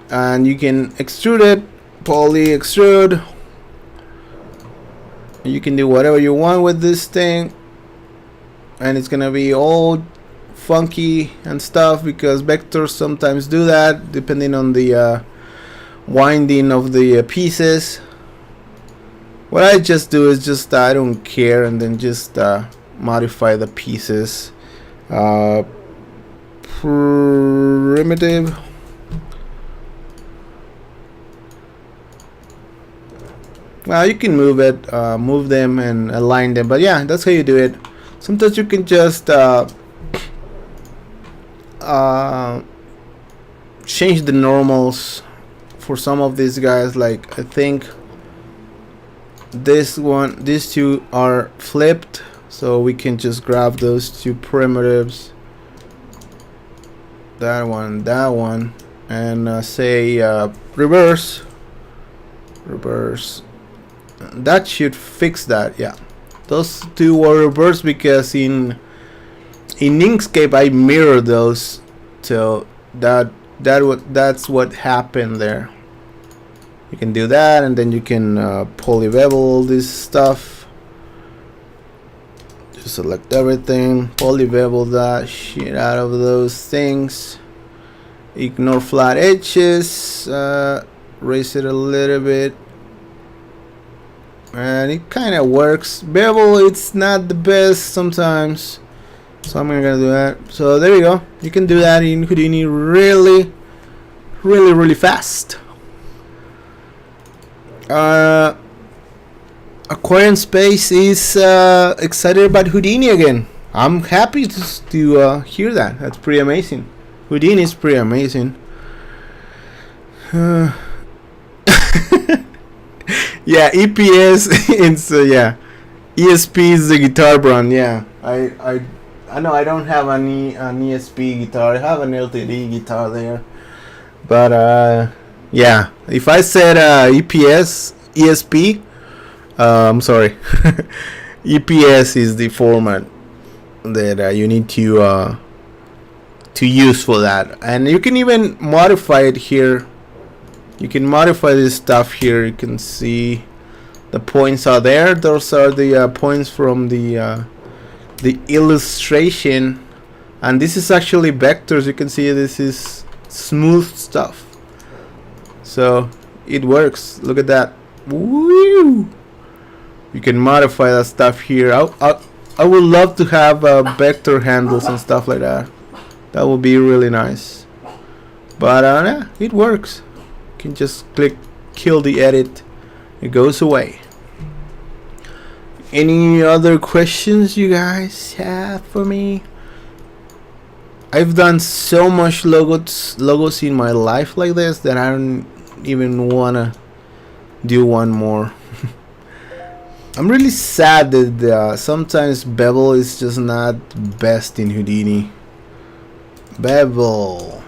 and you can extrude it, poly extrude. You can do whatever you want with this thing, and it's gonna be all funky and stuff, because vectors sometimes do that depending on the winding of the pieces. What I just do is just I don't care, and then just modify the pieces. Primitive. Well, you can move it, move them and align them, but yeah, that's how you do it. Sometimes you can just change the normals for some of these guys. Like I think these two are flipped, so we can just grab those two primitives, that one, and say reverse. That should fix that. Yeah, those two were reversed because in Inkscape I mirrored those, so that's what happened there. You can do that, and then you can polybevel this stuff. Just select everything, polybevel that shit out of those things. Ignore flat edges, raise it a little bit, and it kind of works. Bevel, it's not the best sometimes, so I'm gonna do that. So there you go. You can do that in Houdini really fast. Aquarium Space is excited about Houdini again. I'm happy to hear that. That's pretty amazing. Houdini is pretty amazing. Yeah, EPS it's yeah, ESP is the guitar brand. Yeah, I know I don't have an ESP guitar. I have an LTD guitar there, but yeah, if I said ESP, I'm sorry. EPS is the format that you need to use for that, and you can even modify it here. You can modify this stuff here. You can see the points are there. Those are the points from the illustration, and this is actually vectors. You can see this is smooth stuff, so it works. Look at that. Woo! You can modify that stuff here. I would love to have vector handles and stuff like that. That would be really nice, but yeah, it works. You can just click kill the edit, it goes away. Any other questions you guys have for me? I've done so much logos in my life like this that I don't even wanna do one more. I'm really sad that sometimes bevel is just not best in Houdini. Bevel,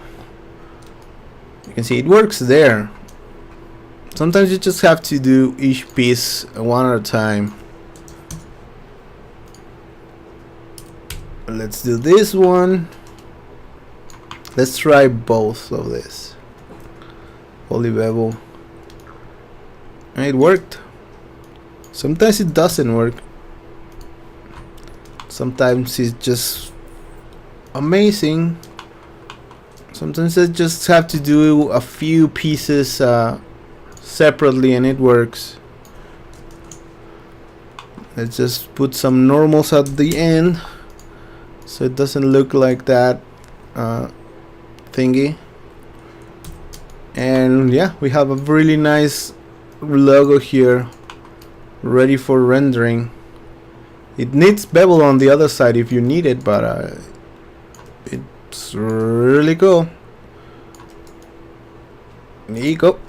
you can see it works there. Sometimes you just have to do each piece one at a time. Let's do this one. Let's try both of this. Polybevel, and it worked. Sometimes it doesn't work. Sometimes it's just amazing. Sometimes I just have to do a few pieces separately and it works. Let's just put some normals at the end so it doesn't look like that thingy. And yeah, we have a really nice logo here ready for rendering. It needs bevel on the other side if you need it, but it's really cool. There you go.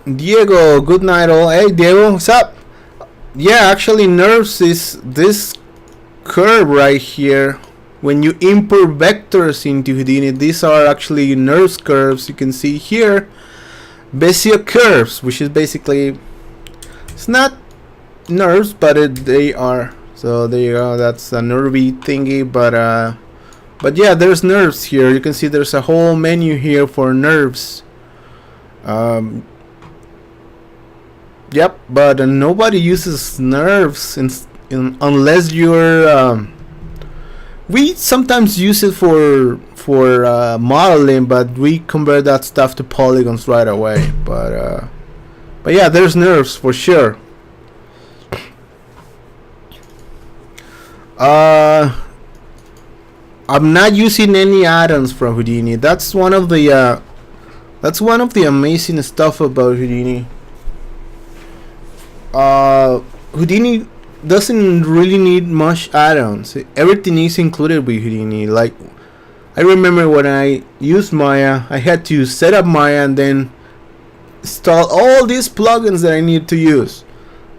Diego, good night all. Hey Diego, what's up? Yeah, actually NURBS is this curve right here. When you import vectors into Houdini, these are actually NURBS curves. You can see here Bezier curves, which is basically, it's not NURBS, but they are. So there you go. That's a NURBS thingy, but yeah, there's NURBS here. You can see there's a whole menu here for NURBS. Yep, but nobody uses NURBS unless you're. We sometimes use it for modeling, but we convert that stuff to polygons right away. But yeah, there's NURBS for sure. I'm not using any add-ons from Houdini. That's one of the amazing stuff about Houdini. Houdini doesn't really need much add-ons. Everything is included with Houdini. Like, I remember when I used Maya, I had to set up Maya and then install all these plugins that I need to use.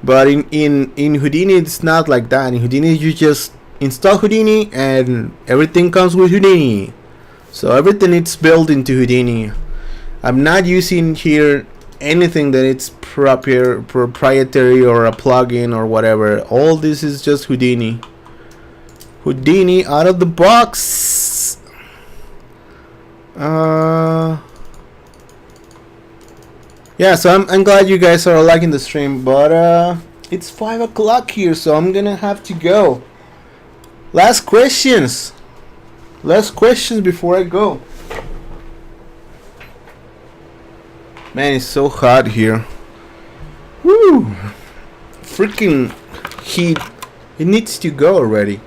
But in Houdini, it's not like that. In Houdini, you just install Houdini and everything comes with Houdini. So everything is built into Houdini. I'm not using here anything that it's proprietary or a plugin or whatever. All this is just Houdini. Houdini out of the box. Yeah, so I'm glad you guys are liking the stream, but it's 5 o'clock here, so I'm gonna have to go. Last questions before I go. Man, it's so hot here. Woo! Freaking heat. It needs to go already.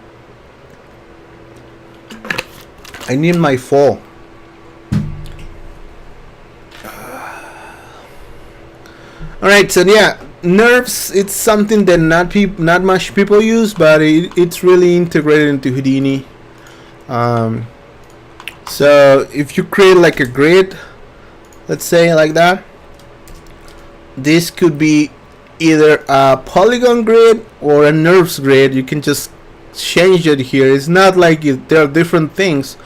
I need my fall. Alright, so yeah, NURBS, it's something that not much people use, but it's really integrated into Houdini. So if you create like a grid, let's say like that, this could be either a polygon grid or a NURBS grid. You can just change it here. It's not like there are different things.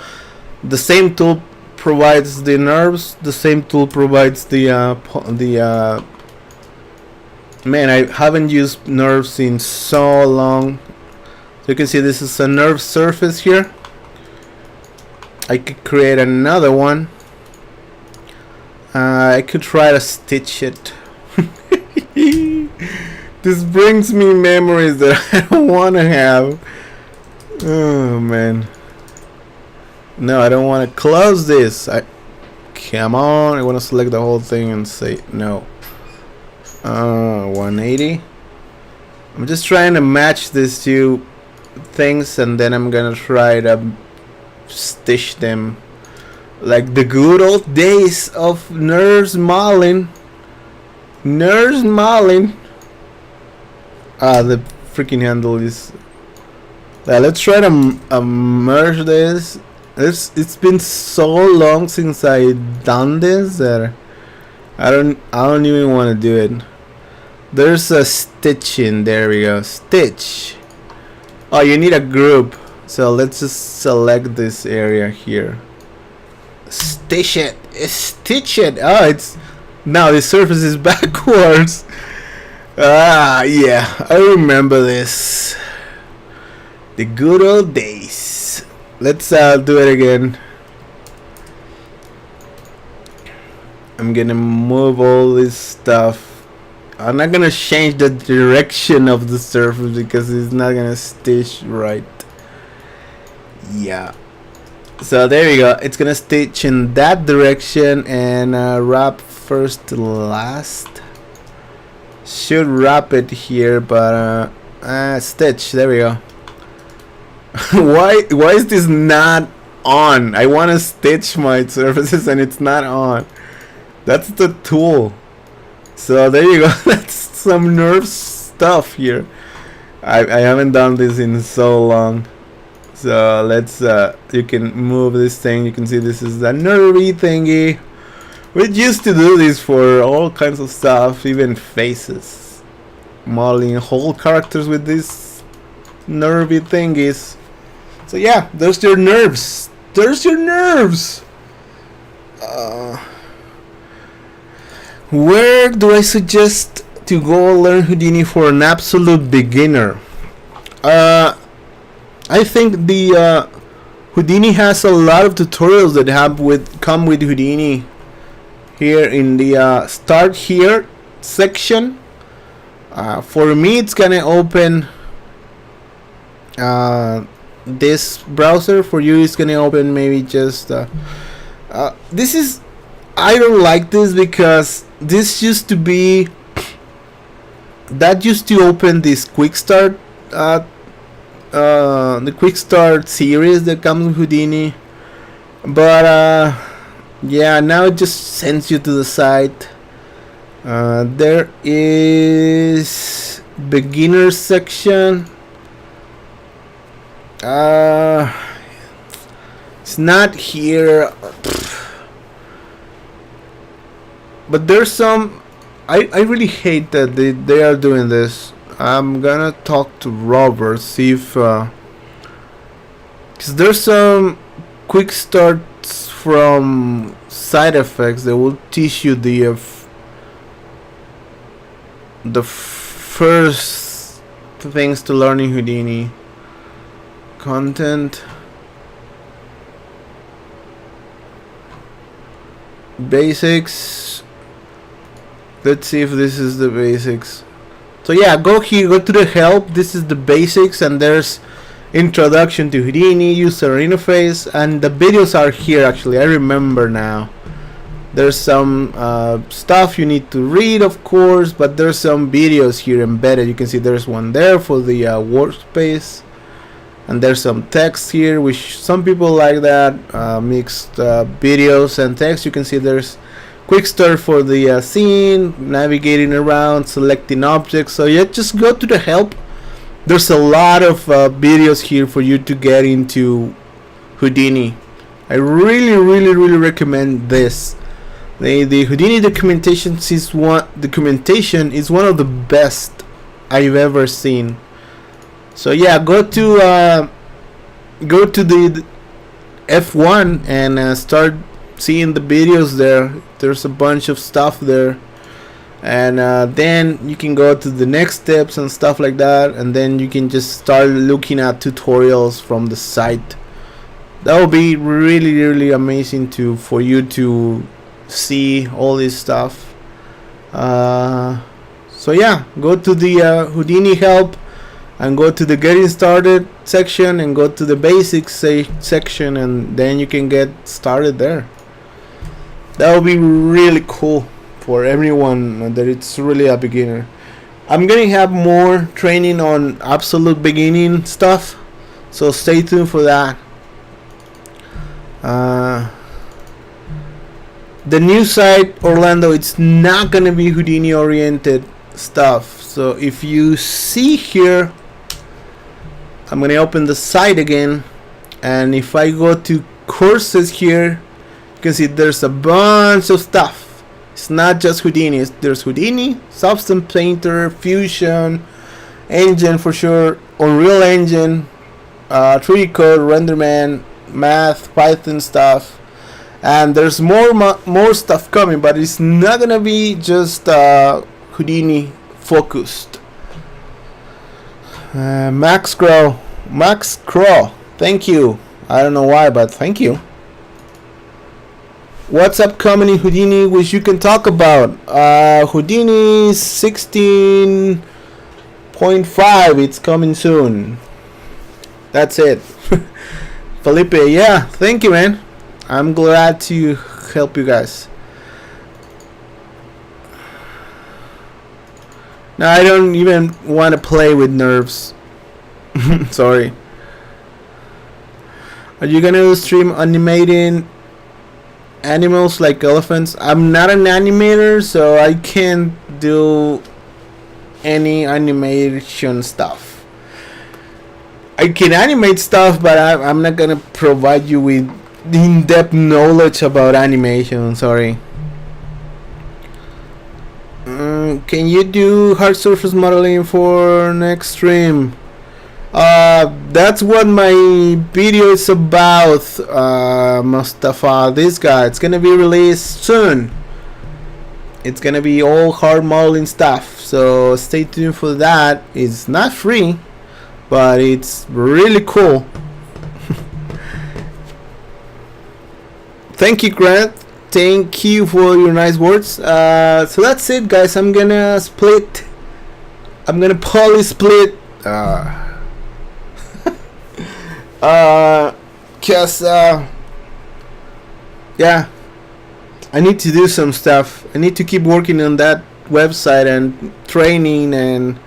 The same tool provides the NURBS, the same tool provides the man, I haven't used NURBS in so long. So you can see this is a NURBS surface here. I could create another one. I could try to stitch it. This brings me memories that I don't want to have. Oh man. No, I don't want to close this. Come on, I want to select the whole thing and say no. 180. I'm just trying to match these two things, and then I'm gonna try to stitch them like the good old days of NURBS modeling. NURBS modeling. The freaking handle is. Let's try to merge this. It's been so long since I done this that I don't even want to do it. There's a stitching. There we go. Stitch. Oh, you need a group. So let's just select this area here. Stitch it. Stitch it. Oh, it's now the surface is backwards. Ah, yeah. I remember this. The good old days. Let's do it again. I'm gonna move all this stuff. I'm not gonna change the direction of the surface because it's not gonna stitch right. Yeah. So there you go. It's gonna stitch in that direction and wrap first to last. Should wrap it here, but stitch. There we go. Why is this not on? I want to stitch my surfaces and it's not on. That's the tool. So there you go. That's some NURBS stuff here. I haven't done this in so long. So let's you can move this thing. You can see this is the NURBS thingy. We used to do this for all kinds of stuff, even faces, modeling whole characters with these NURBS thingies. So yeah, there's your NURBS. There's your NURBS. Where do I suggest to go learn Houdini for an absolute beginner? I think the Houdini has a lot of tutorials that come with Houdini. Here in the start here section, for me it's gonna open this browser. For you it's gonna open maybe just this is, I don't like this because this used to be, that used to open this quick start, the quick start series that comes with Houdini, but yeah, now it just sends you to the site. There is beginner section. It's not here, but there's some. I really hate that they are doing this. I'm gonna talk to Robert, see if because there's some quick starts from side effects that will teach you the first things to learning Houdini. Content, basics. Let's see if this is the basics. So yeah, go here, go to the help. This is the basics, and there's introduction to Houdini, user interface, and the videos are here. Actually, I remember now. There's some stuff you need to read, of course, but there's some videos here embedded. You can see there's one there for the workspace, and there's some text here, which some people like that, mixed videos and text. You can see there's quick start for the scene, navigating around, selecting objects. So yeah, just go to the help. There's a lot of videos here for you to get into Houdini. I really recommend this. The Houdini documentation is one of the best I've ever seen. So yeah, go to the F1 and start seeing the videos there. There's a bunch of stuff there, and then you can go to the next steps and stuff like that, and then you can just start looking at tutorials from the site. That would be really amazing for you to see all this stuff. So yeah, go to the Houdini help and go to the getting started section and go to the basics section, and then you can get started there. That would be really cool for everyone that it's really a beginner. I'm gonna have more training on absolute beginning stuff, so stay tuned for that. The new site, Orlando, it's not gonna be Houdini oriented stuff. So if you see here, I'm gonna open the site again, and if I go to courses here, you can see there's a bunch of stuff. It's not just Houdini. There's Houdini, Substance Painter, Fusion, Engine for sure, Unreal Engine, 3D Code, RenderMan, Math, Python stuff, and there's more stuff coming, but it's not gonna be just Houdini focused. Max Crow, thank you. I don't know why, but thank you. What's upcoming in Houdini which you can talk about? Houdini 16.5, it's coming soon. That's it. Felipe, yeah, thank you, man. I'm glad to help you guys. Now I don't even want to play with NURBS. Sorry. Are you gonna stream animating animals like elephants? I'm not an animator, so I can't do any animation stuff. I can animate stuff, but I'm not gonna provide you with in-depth knowledge about animation. Sorry. Can you do hard surface modeling for next stream? That's what my video is about, Mustafa. This guy, it's gonna be released soon. It's gonna be all hard modeling stuff, so stay tuned for that. It's not free, but it's really cool. Thank you, Grant. Thank you for your nice words. So that's it, guys. I'm gonna poly split. Yeah, I need to do some stuff. I need to keep working on that website and training and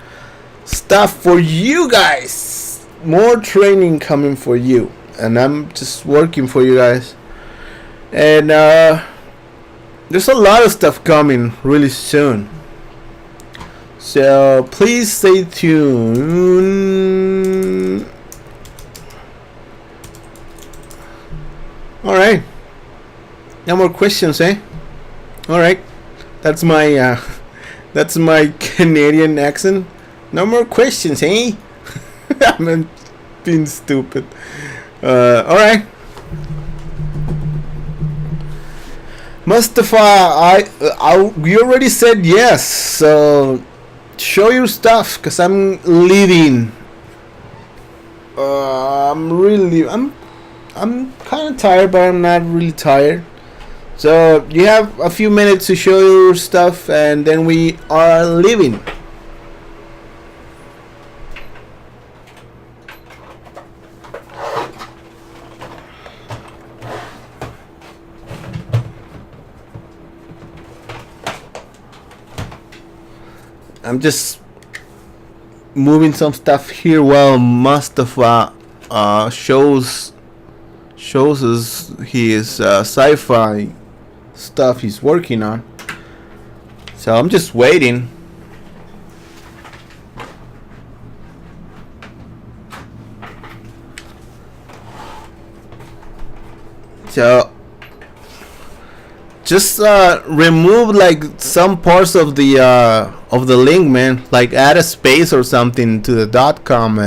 stuff for you guys. More training coming for you, and I'm just working for you guys. And there's a lot of stuff coming really soon, so please stay tuned. All right, no more questions, eh? All right, that's my Canadian accent. No more questions, eh? I'm being stupid. All right. Mustafa, we already said yes, so show your stuff, cause I'm leaving. I'm kind of tired, but I'm not really tired. So you have a few minutes to show your stuff, and then we are leaving. I'm just moving some stuff here while Mustafa shows us his sci-fi stuff he's working on. So I'm just waiting. So just remove like some parts of the link, man. Like add a space or something to the .com,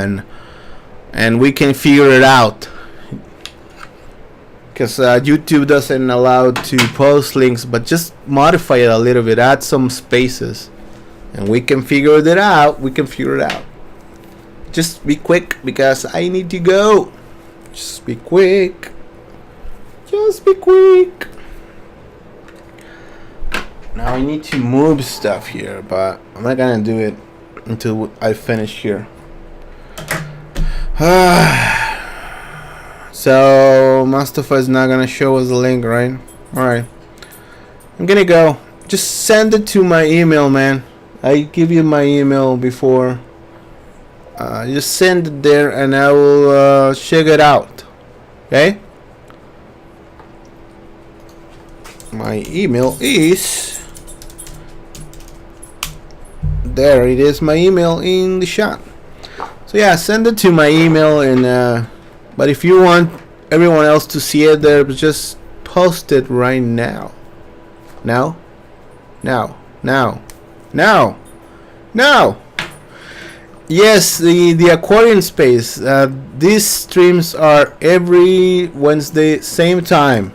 and we can figure it out. Because YouTube doesn't allow to post links, but just modify it a little bit, add some spaces, and we can figure it out. Just be quick, because I need to go. Just be quick. Now I need to move stuff here, but I'm not gonna do it until I finish here. So Mustafa is not gonna show us the link, right? Alright. I'm gonna go. Just send it to my email, man. I give you my email before. Just send it there and I will check it out. Okay? My email is... There it is, my email in the shot. So yeah, send it to my email, and but if you want everyone else to see it there, just post it right now. Now. Yes, the accordion space. These streams are every Wednesday, same time,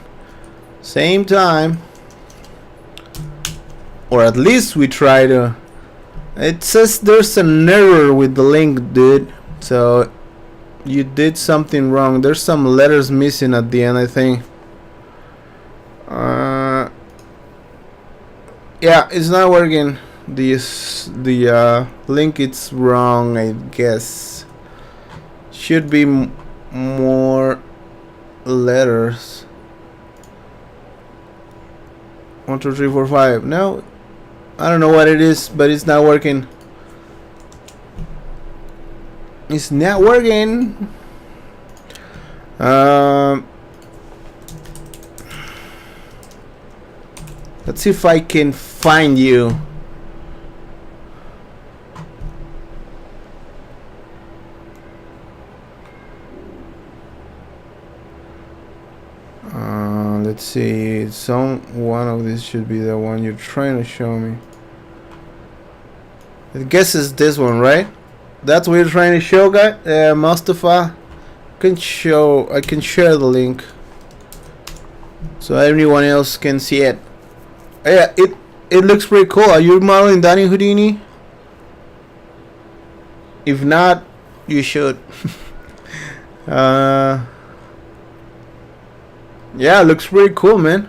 or at least we try to. It says there's an error with the link, dude. So you did something wrong. There's some letters missing at the end, I think. Yeah, it's not working. The link, it's wrong, I guess. Should be more letters. 1, 2, 3, 4, 5. No, I don't know what it is, but it's not working. It's not working. Let's see if I can find you. Let's see. One of these should be the one you're trying to show me. I guess it's this one, right? That's what you're trying to show, guy. Mustafa. I can share the link so everyone else can see it. Yeah, it looks pretty cool. Are you modeling that in Houdini? If not, you should. Yeah, it looks pretty cool, man.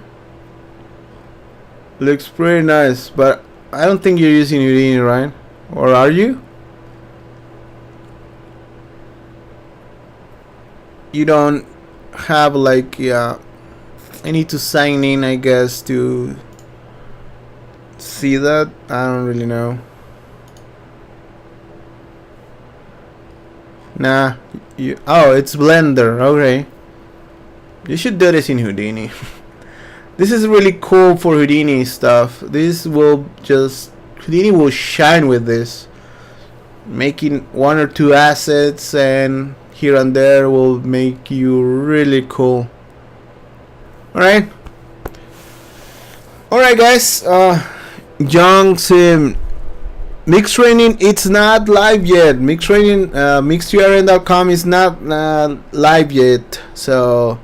Looks pretty nice, but I don't think you're using Houdini, right? Or are you? You don't have like, yeah, I need to sign in, I guess, to see that. I don't really know. Nah, oh, it's Blender. Okay, you should do this in Houdini. This is really cool for Houdini stuff. This will just, Houdini will shine with this, making 1 or 2 assets and here and there will make you really cool. Alright guys, Young's mix training, it's not live yet. Mix training, mixtrn.com is not live yet, so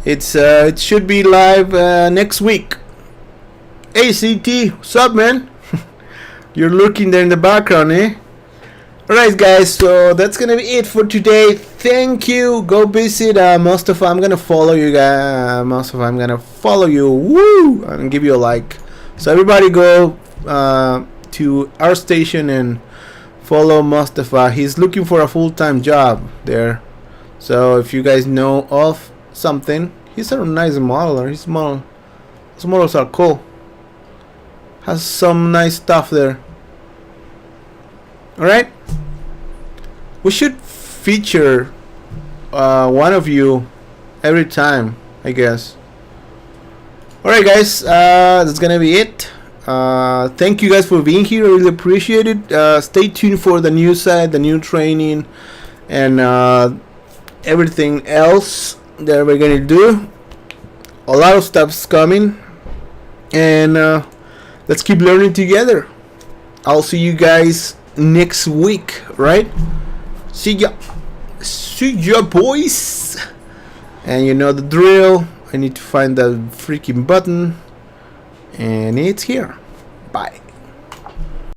it's it should be live next week. Hey CT, what's up, man? You're looking there in the background, eh? Alright guys, so that's gonna be it for today. Thank you. Go visit Mustafa. I'm gonna follow you guys. Mustafa, I'm gonna follow you. Woo! And give you a like. So everybody go to our station and follow Mustafa. He's looking for a full-time job there. So if you guys know of something, he's a nice modeler. His models are cool. Has some nice stuff there. Alright, we should feature one of you every time, I guess. Alright guys, that's gonna be it. Thank you guys for being here. I really appreciate it. Stay tuned for the new site, the new training, and everything else that we're gonna do. A lot of stuff's coming, and let's keep learning together. I'll see you guys next week, right? See ya boys. And you know the drill. I need to find that freaking button, and it's here. Bye.